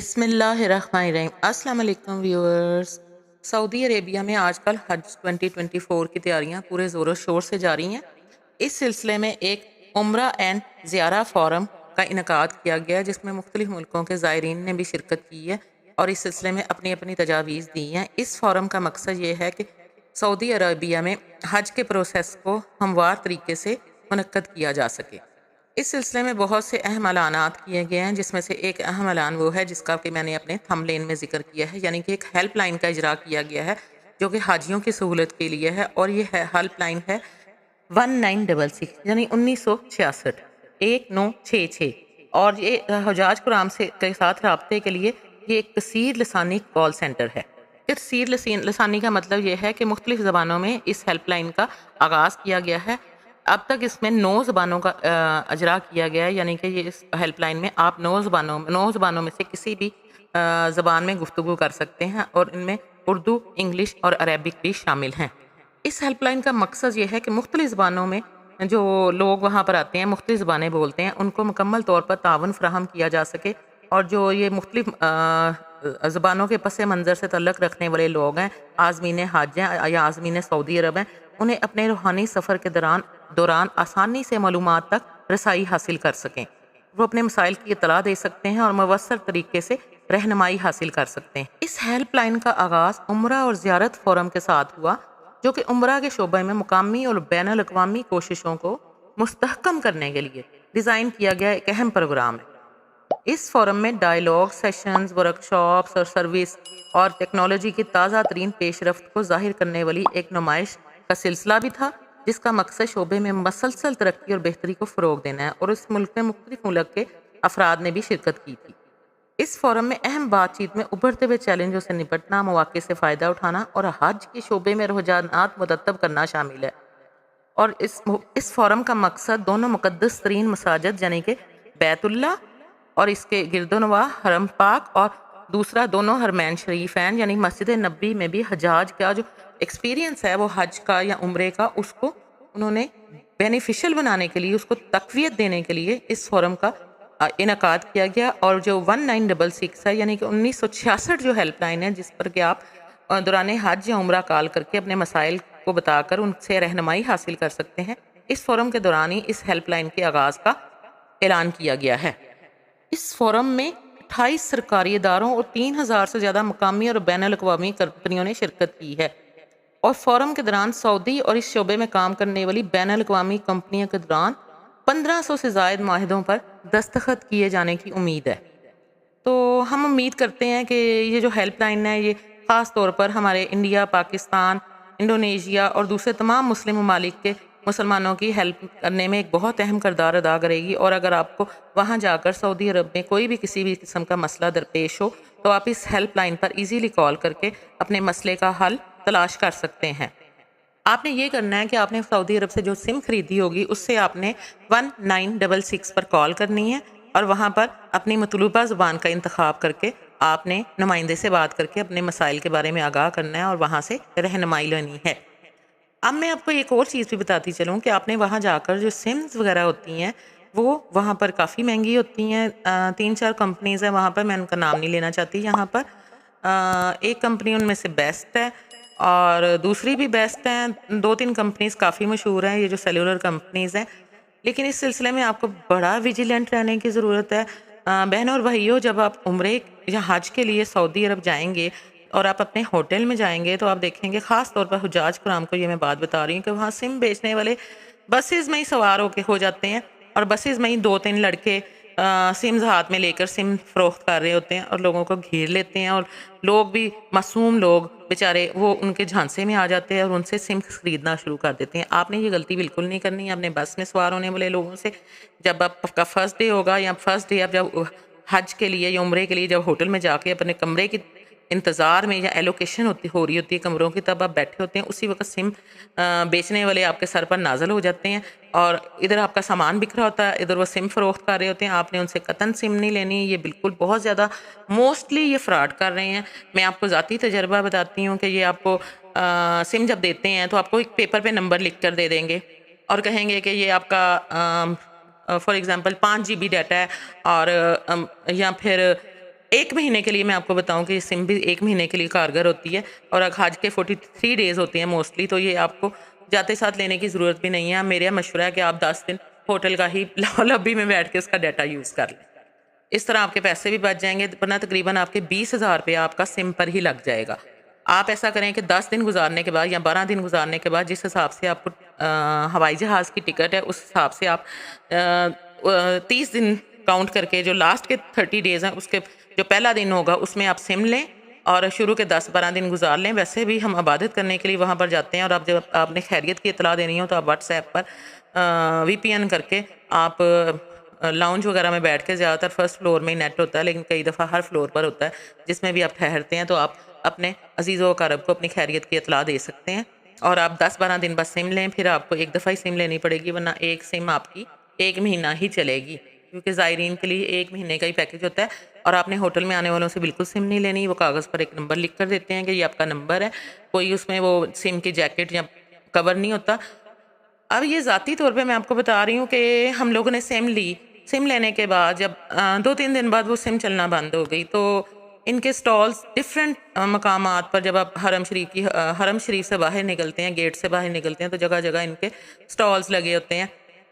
بسم اللہ الرحمن الرحیم۔ السلام علیکم ویورز۔ سعودی عربیہ میں آج کل حج 2024 کی تیاریاں پورے زور و شور سے جاری ہیں۔ اس سلسلے میں ایک عمرہ اینڈ زیارہ فورم کا انعقاد کیا گیا جس میں مختلف ملکوں کے زائرین نے بھی شرکت کی ہے اور اس سلسلے میں اپنی اپنی تجاویز دی ہیں۔ اس فورم کا مقصد یہ ہے کہ سعودی عربیہ میں حج کے پروسیس کو ہموار طریقے سے منعقد کیا جا سکے۔ اس سلسلے میں بہت سے اہم اعلانات کیے گئے ہیں، جس میں سے ایک اہم اعلان وہ ہے جس کا کہ میں نے اپنے تھم لین میں ذکر کیا ہے، یعنی کہ ایک ہیلپ لائن کا اجرا کیا گیا ہے جو کہ حاجیوں کی سہولت کے لیے ہے، اور یہ ہیلپ لائن ہے 1966 یعنی 1966 1966، اور یہ حجاج کرام کے ساتھ رابطے کے لیے یہ ایک کثیر لسانی کال سینٹر ہے۔ کثیر لسانی کا مطلب یہ ہے کہ مختلف زبانوں میں اس ہیلپ لائن کا آغاز کیا گیا ہے۔ اب تک اس میں 9 زبانوں کا اجرا کیا گیا ہے، یعنی کہ یہ اس ہیلپ لائن میں آپ 9 زبانوں میں سے کسی بھی زبان میں گفتگو کر سکتے ہیں، اور ان میں اردو، انگلش اور عربک بھی شامل ہیں۔ اس ہیلپ لائن کا مقصد یہ ہے کہ مختلف زبانوں میں جو لوگ وہاں پر آتے ہیں، مختلف زبانیں بولتے ہیں، ان کو مکمل طور پر تعاون فراہم کیا جا سکے، اور جو یہ مختلف زبانوں کے پس منظر سے تعلق رکھنے والے لوگ ہیں، عازمین حج ہیں یا عازمین سعودی عرب ہیں، انہیں اپنے روحانی سفر کے دوران آسانی سے معلومات تک رسائی حاصل کر سکیں۔ وہ اپنے مسائل کی اطلاع دے سکتے ہیں اور مؤثر طریقے سے رہنمائی حاصل کر سکتے ہیں۔ اس ہیلپ لائن کا آغاز عمرہ اور زیارت فورم کے ساتھ ہوا، جو کہ عمرہ کے شعبے میں مقامی اور بین الاقوامی کوششوں کو مستحکم کرنے کے لیے ڈیزائن کیا گیا ایک اہم پروگرام ہے۔ اس فورم میں ڈائیلاگ سیشنز، ورکشاپس اور سروس اور ٹیکنالوجی کی تازہ ترین پیش رفت کو ظاہر کرنے والی ایک نمائش کا سلسلہ بھی تھا، جس کا مقصد شعبے میں مسلسل ترقی اور بہتری کو فروغ دینا ہے، اور اس ملک میں مختلف ملک کے افراد نے بھی شرکت کی تھی۔ اس فورم میں اہم بات چیت میں ابھرتے ہوئے چیلنجوں سے نپٹنا، مواقع سے فائدہ اٹھانا اور حج کے شعبے میں رجحانات مرتب کرنا شامل ہے۔ اور اس فورم کا مقصد دونوں مقدس ترین مساجد یعنی کہ بیت اللہ اور اس کے گرد و نواح حرم پاک، اور دوسرا دونوں حرمین شریفین یعنی مسجد نبی میں بھی حجاج کا جو ایکسپیرینس ہے وہ حج کا یا عمرے کا، اس کو انہوں نے بینیفیشل بنانے کے لیے، اس کو تقویت دینے کے لیے اس فورم کا انعقاد کیا گیا۔ اور جو 1966 ہے یعنی کہ 1966 جو ہیلپ لائن ہے، جس پر کہ آپ دوران حج یا عمرہ کال کر کے اپنے مسائل کو بتا کر ان سے رہنمائی حاصل کر سکتے ہیں، اس فورم کے دوران ہی اس ہیلپ لائن کے آغاز کا اعلان کیا گیا ہے۔ اس فورم میں 28 سرکاری اداروں اور 3000 سے زیادہ مقامی اور بین الاقوامی کمپنیوں نے شرکت کی ہے، اور فورم کے دوران سعودی اور اس شعبے میں کام کرنے والی بین الاقوامی کمپنیوں کے دوران 1500 سے زائد معاہدوں پر دستخط کیے جانے کی امید ہے۔ تو ہم امید کرتے ہیں کہ یہ جو ہیلپ لائن ہے یہ خاص طور پر ہمارے انڈیا، پاکستان، انڈونیشیا اور دوسرے تمام مسلم ممالک کے مسلمانوں کی ہیلپ کرنے میں ایک بہت اہم کردار ادا کرے گی، اور اگر آپ کو وہاں جا کر سعودی عرب میں کوئی بھی کسی بھی قسم کا مسئلہ درپیش ہو تو آپ اس ہیلپ لائن پر ایزیلی کال کر کے اپنے مسئلے کا حل تلاش کر سکتے ہیں۔ آپ نے یہ کرنا ہے کہ آپ نے سعودی عرب سے جو سم خریدی ہوگی اس سے آپ نے 1966 پر کال کرنی ہے، اور وہاں پر اپنی مطلوبہ زبان کا انتخاب کر کے آپ نے نمائندے سے بات کر کے اپنے مسائل کے بارے میں آگاہ کرنا ہے اور وہاں سے رہنمائی لینی ہے۔ اب میں آپ کو ایک اور چیز بھی بتاتی چلوں کہ آپ نے وہاں جا کر جو سمز وغیرہ ہوتی ہیں وہ وہاں پر کافی مہنگی ہوتی ہیں۔ 3-4 کمپنیز ہیں وہاں پر، میں ان کا نام نہیں لینا چاہتی یہاں پر۔ ایک کمپنی ان میں سے بیسٹ ہے اور دوسری بھی بیسٹ ہیں، 2-3 کمپنیز کافی مشہور ہیں، یہ جو سیلولر کمپنیز ہیں، لیکن اس سلسلے میں آپ کو بڑا ویجیلنٹ رہنے کی ضرورت ہے۔ بہنوں اور بھائیوں، جب آپ عمرے یا حج کے لیے سعودی عرب جائیں گے اور آپ اپنے ہوٹل میں جائیں گے تو آپ دیکھیں گے، خاص طور پر حجاج کرام کو یہ میں بات بتا رہی ہوں کہ وہاں سم بیچنے والے بسز میں ہی سوار ہو جاتے ہیں، اور بسز میں ہی 2-3 لڑکے سمز ہاتھ میں لے کر سم فروخت کر رہے ہوتے ہیں اور لوگوں کو گھیر لیتے ہیں، اور لوگ بھی معصوم لوگ بیچارے وہ ان کے جھانسے میں آ جاتے ہیں اور ان سے سم خریدنا شروع کر دیتے ہیں۔ آپ نے یہ غلطی بالکل نہیں کرنی ہے اپنے بس میں سوار ہونے والے لوگوں سے۔ جب آپ کا فرسٹ ڈے ہوگا یا فرسٹ ڈے آپ جب حج کے لیے یا عمرے کے لیے جب ہوٹل میں جا کے اپنے کمرے کی انتظار میں یا ایلوکیشن ہو رہی ہوتی ہے کمروں کی، تب آپ بیٹھے ہوتے ہیں، اسی وقت سم بیچنے والے آپ کے سر پر نازل ہو جاتے ہیں، اور ادھر آپ کا سامان بکھرا ہوتا ہے، ادھر وہ سم فروخت کر رہے ہوتے ہیں۔ آپ نے ان سے قطعاً سم نہیں لینی، یہ بالکل بہت زیادہ موسٹلی یہ فراڈ کر رہے ہیں۔ میں آپ کو ذاتی تجربہ بتاتی ہوں کہ یہ آپ کو سم جب دیتے ہیں تو آپ کو ایک پیپر پہ نمبر لکھ کر دے دیں گے اور کہیں گے کہ یہ آپ کا فار ایگزامپل 5 GB ڈیٹا ہے، اور یا پھر ایک مہینے کے لیے میں آپ کو بتاؤں کہ یہ سم بھی ایک مہینے کے لیے کارگر ہوتی ہے، اور حج کے 43 ڈیز ہوتے ہیں موسٹلی، تو یہ آپ کو جاتے ساتھ لینے کی ضرورت بھی نہیں ہے۔ میرا مشورہ ہے کہ آپ 10 دن ہوٹل کا ہی لابی میں بیٹھ کے اس کا ڈیٹا یوز کر لیں، اس طرح آپ کے پیسے بھی بچ جائیں گے، ورنہ تقریباً آپ کے 20,000 روپیہ آپ کا سم پر ہی لگ جائے گا۔ آپ ایسا کریں کہ 10 دن گزارنے کے بعد یا 12 دن گزارنے کے بعد جس حساب سے آپ کو ہوائی جہاز کی ٹکٹ ہے، اس حساب سے آپ 30 دن کاؤنٹ کر کے جو لاسٹ کے 30 ڈیز ہیں، اس کے جو پہلا دن ہوگا اس میں آپ سم لیں اور شروع کے 10-12 دن گزار لیں۔ ویسے بھی ہم عبادت کرنے کے لیے وہاں پر جاتے ہیں، اور آپ جب آپ نے خیریت کی اطلاع دینی ہو تو آپ واٹس ایپ پر VPN کر کے آپ لاؤنج وغیرہ میں بیٹھ کے، زیادہ تر فرسٹ فلور میں ہی نیٹ ہوتا ہے، لیکن کئی دفعہ ہر فلور پر ہوتا ہے جس میں بھی آپ ٹھہرتے ہیں، تو آپ اپنے عزیز و اقارب کو اپنی خیریت کی اطلاع دے سکتے ہیں۔ اور آپ 10-12 دن بعد سم لیں، پھر آپ کو ایک دفعہ ہی سم لینی پڑے گی، ورنہ ایک سم آپ کی 1 مہینہ ہی چلے گی، کیونکہ زائرین کے لیے 1 مہینے کا ہی پیکج ہوتا ہے۔ اور آپ نے ہوٹل میں آنے والوں سے بالکل سم نہیں لینی، وہ کاغذ پر ایک نمبر لکھ کر دیتے ہیں کہ یہ آپ کا نمبر ہے، کوئی اس میں وہ سم کی جیکٹ یا کور نہیں ہوتا۔ اب یہ ذاتی طور پہ میں آپ کو بتا رہی ہوں کہ ہم لوگوں نے سم لی، سم لینے کے بعد جب 2-3 دن بعد وہ سم چلنا بند ہو گئی، تو ان کے سٹالز ڈفرینٹ مقامات پر، جب آپ حرم شریف سے باہر نکلتے ہیں، گیٹ سے باہر نکلتے ہیں، تو جگہ جگہ ان کے سٹالز لگے ہوتے ہیں۔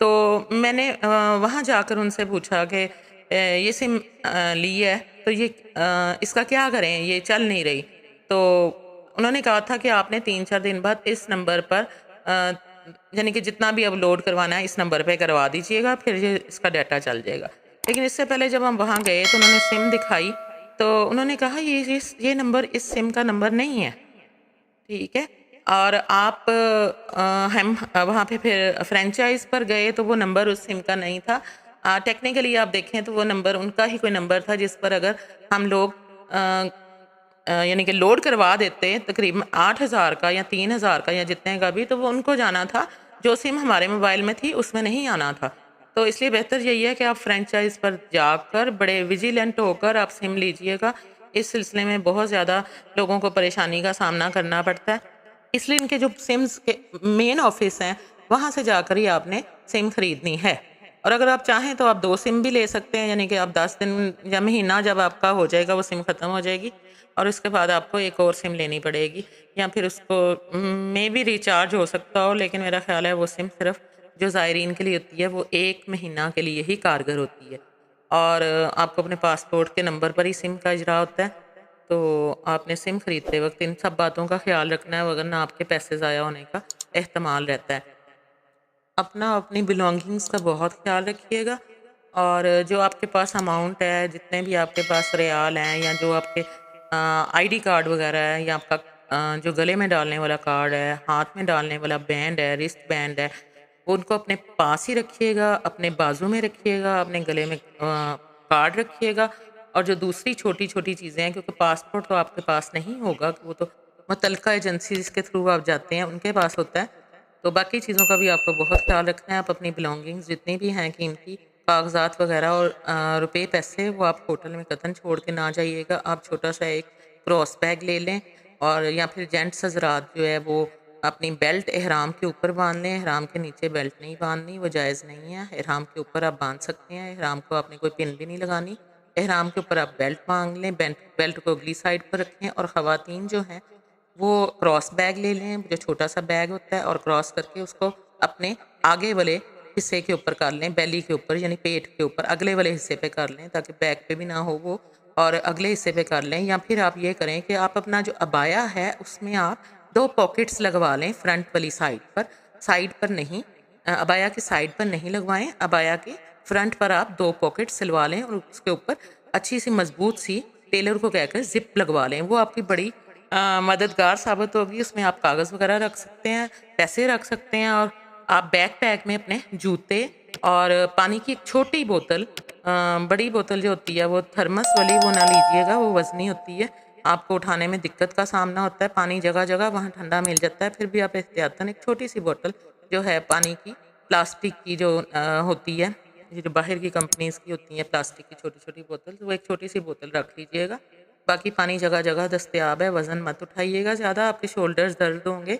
تو میں نے وہاں جا کر ان سے پوچھا کہ یہ سم لی ہے تو یہ اس کا کیا کریں، یہ چل نہیں رہی۔ تو انہوں نے کہا تھا کہ آپ نے 3-4 دن بعد اس نمبر پر یعنی کہ جتنا بھی اب لوڈ کروانا ہے اس نمبر پہ کروا دیجیے گا، پھر یہ اس کا ڈیٹا چل جائے گا۔ لیکن اس سے پہلے جب ہم وہاں گئے تو انہوں نے سم دکھائی، تو انہوں نے کہا یہ نمبر اس سم کا نمبر نہیں ہے، ٹھیک ہے۔ اور آپ ہم وہاں پہ پھر فرینچائز پر گئے تو وہ نمبر اس سم کا نہیں تھا۔ ٹیکنیکلی آپ دیکھیں تو وہ نمبر ان کا ہی کوئی نمبر تھا جس پر اگر ہم لوگ یعنی کہ لوڈ کروا دیتے تقریباً 8,000 کا یا 3,000 کا یا جتنے کا بھی، تو وہ ان کو جانا تھا، جو سم ہمارے موبائل میں تھی اس میں نہیں آنا تھا۔ تو اس لیے بہتر یہی ہے کہ آپ فرینچائز پر جا کر بڑے ویجیلنٹ ہو کر آپ سم لیجئے گا۔ اس سلسلے میں بہت زیادہ لوگوں کو پریشانی کا سامنا کرنا پڑتا ہے، اس لیے ان کے جو سمز کے مین آفس ہیں وہاں سے جا کر ہی آپ نے سم خریدنی ہے۔ اور اگر آپ چاہیں تو آپ 2 سم بھی لے سکتے ہیں، یعنی کہ آپ 10 دن یا مہینہ جب آپ کا ہو جائے گا وہ سم ختم ہو جائے گی، اور اس کے بعد آپ کو ایک اور سم لینی پڑے گی، یا پھر اس کو میں بھی ریچارج ہو سکتا ہو، لیکن میرا خیال ہے وہ سم صرف جو زائرین کے لیے ہوتی ہے وہ 1 مہینہ کے لیے ہی کارگر ہوتی ہے، اور آپ کو اپنے پاسپورٹ کے نمبر پر ہی سم کا اجرا ہوتا ہے۔ تو آپ نے سم خریدتے وقت ان سب باتوں کا خیال رکھنا ہے، ورنہ آپ کے پیسے ضائع ہونے کا احتمال رہتا ہے۔ اپنی بلانگنگز کا بہت خیال رکھیے گا، اور جو آپ کے پاس اماؤنٹ ہے، جتنے بھی آپ کے پاس ریال ہیں، یا جو آپ کے ID کارڈ وغیرہ ہے، یا آپ کا جو گلے میں ڈالنے والا کارڈ ہے، ہاتھ میں ڈالنے والا بینڈ ہے، رسٹ بینڈ ہے، وہ ان کو اپنے پاس ہی رکھیے گا، اپنے بازو میں رکھیے گا، اپنے گلے میں کارڈ رکھیے گا۔ اور جو دوسری چھوٹی چھوٹی چیزیں ہیں، کیونکہ پاسپورٹ تو آپ کے پاس نہیں ہوگا، وہ تو متعلقہ ایجنسی جس کے تھرو آپ جاتے ہیں ان کے پاس ہوتا ہے، تو باقی چیزوں کا بھی آپ کو بہت خیال رکھنا ہے۔ آپ اپنی بلانگنگز جتنی بھی ہیں قیمتی کاغذات وغیرہ اور روپے پیسے، وہ آپ ہوٹل میں قطعاً چھوڑ کے نہ جائیے گا۔ آپ چھوٹا سا ایک کراس بیگ لے لیں، اور یا پھر جینٹس حضرات جو ہے وہ اپنی بیلٹ احرام کے اوپر باندھ لیں۔ احرام کے نیچے بیلٹ نہیں باندھنی، وہ جائز نہیں ہے۔ احرام کے اوپر آپ باندھ سکتے ہیں، احرام کو آپ نے کوئی پن بھی نہیں لگانی۔ احرام کے اوپر آپ بیلٹ باندھ لیں، بیلٹ کو اگلی سائڈ پر رکھیں، اور خواتین جو ہیں وہ کراس بیگ لے لیں، جو چھوٹا سا بیگ ہوتا ہے، اور کراس کر کے اس کو اپنے آگے والے حصے کے اوپر کر لیں، بیلی کے اوپر یعنی پیٹ کے اوپر اگلے والے حصے پہ کر لیں، تاکہ بیک پہ بھی نہ ہو وہ، اور اگلے حصے پہ کر لیں۔ یا پھر آپ یہ کریں کہ آپ اپنا جو عبایا ہے اس میں آپ 2 پاکٹس لگوا لیں، فرنٹ والی سائڈ پر نہیں، عبایا کی سائڈ پر نہیں لگوائیں، عبایا کے فرنٹ پر آپ 2 پاکٹ سلوا لیں، اور اس کے اوپر اچھی سی مضبوط سی ٹیلر کو کہہ کر زپ لگوا لیں۔ وہ آپ کی بڑی مددگار ثابت ہوگی۔ اس میں آپ کاغذ وغیرہ رکھ سکتے ہیں، پیسے رکھ سکتے ہیں، اور آپ بیک پیک میں اپنے جوتے اور پانی کی ایک چھوٹی بوتل، بڑی بوتل جو ہوتی ہے وہ تھرمس والی وہ نہ لیجیے گا، وہ وزنی ہوتی ہے، آپ کو اٹھانے میں دقت کا سامنا ہوتا ہے۔ پانی جگہ جگہ وہاں ٹھنڈا مل جاتا ہے، پھر بھی آپ احتیاطاً ایک چھوٹی سی بوتل جو ہے پانی کی، پلاسٹک کی جو ہوتی ہے، یہ جو باہر کی کمپنیز کی ہوتی ہیں پلاسٹک کی چھوٹی چھوٹی بوتل، وہ ایک چھوٹی سی بوتل رکھ لیجیے گا۔ باقی پانی جگہ جگہ دستیاب ہے، وزن مت اٹھائیے گا زیادہ، آپ کے شولڈرز درد ہوں گے۔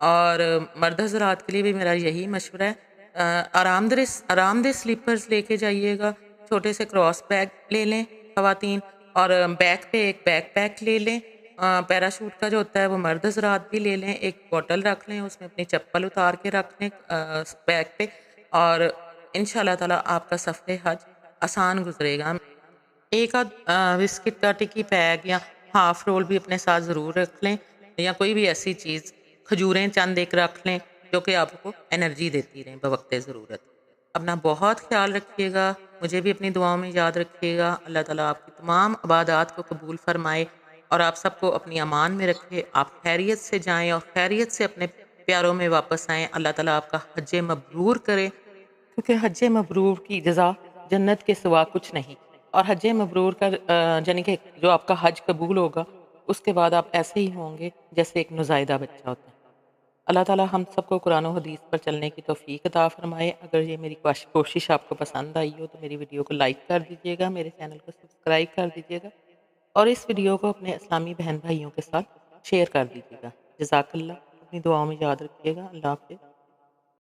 اور مرد حضرات کے لیے بھی میرا یہی مشورہ ہے، آرام دہ سلیپرز لے کے جائیے گا، چھوٹے سے کراس بیگ لے لیں خواتین، اور بیک پہ ایک بیک پیک لے لیں، پیراشوٹ کا جو ہوتا ہے وہ مرد حضرات بھی لے لیں، ایک بوٹل رکھ لیں، اس میں اپنی چپل اتار کے رکھ لیں بیک پہ، اور ان شاء اللہ تعالیٰ آپ کا سفر حج آسان گزرے گا۔ ایک آدھ بسکٹ کا ٹکی پیک یا ہاف رول بھی اپنے ساتھ ضرور رکھ لیں، یا کوئی بھی ایسی چیز، کھجوریں چند ایک رکھ لیں جو کہ آپ کو انرجی دیتی رہیں بوقت ضرورت۔ اپنا بہت خیال رکھیے گا، مجھے بھی اپنی دعاؤں میں یاد رکھیے گا۔ اللہ تعالیٰ آپ کی تمام عبادات کو قبول فرمائے اور آپ سب کو اپنی امان میں رکھے، آپ خیریت سے جائیں اور خیریت سے اپنے پیاروں میں واپس آئیں۔ اللہ تعالیٰ آپ کا حج مبرور کرے، کیونکہ حج مبرور کی جزا جنت کے سوا کچھ نہیں، اور حج مبرور کا یعنی کہ جو آپ کا حج قبول ہوگا اس کے بعد آپ ایسے ہی ہوں گے جیسے ایک نوزائیدہ بچہ ہوتا ہے۔ اللہ تعالیٰ ہم سب کو قرآن و حدیث پر چلنے کی توفیق عطا فرمائے۔ اگر یہ میری کوشش آپ کو پسند آئی ہو تو میری ویڈیو کو لائک کر دیجیے گا، میرے چینل کو سبسکرائب کر دیجیے گا، اور اس ویڈیو کو اپنے اسلامی بہن بھائیوں کے ساتھ شیئر کر دیجیے گا۔ جزاک اللہ، اپنی دعاؤں میں یاد رکھیے گا۔ اللہ حافظ۔